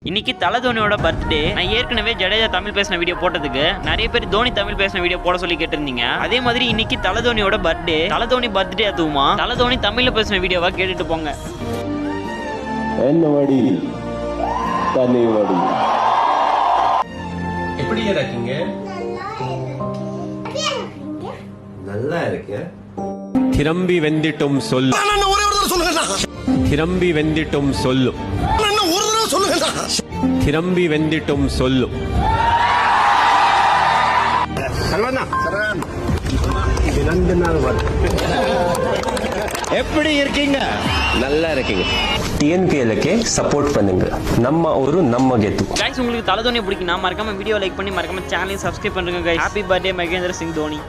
இன்னைக்கு தல தோனியோட பர்த்டே. நான் ஏற்கனவே ஜடேஜா தமிழ் பேசின வீடியோ போட்டதுக்கு நிறைய பேர் தோனி தமிழ் பேசின வீடியோ போட சொல்லி கேட்டிருந்தீங்க. அதே மாதிரி இன்னைக்கு தல தோனியோட பர்த்டே. தல தோனி பர்த்டே அதுவுமா தல தோனி தமிழ்ல பேசின வீடியோவா கேட்டுட்டு போங்க. எப்படி இருக்கீங்க? நல்லா இருக்கு. திரம்பி வெந்திட்டும் சொல்லு. திரம்பி வெந்திட்டும் சொல்லு. திரம்பி வெந்திட்டும் சொல்லு. எப்படி இருக்கீங்க? நல்லா இருக்கீங்க. டிஎன்பிஎல்க்கு சப்போர்ட் பண்ணுங்க. நம்ம ஒரு நம்ம கெத்து. गाइस உங்களுக்கு தல தோனி பிடிக்கும்னா மறக்காம வீடியோ லைக் பண்ணி மறக்காம சேனலை சப்ஸ்கிரைப் பண்ணுங்க guys. Happy birthday Mahendra Singh Dhoni.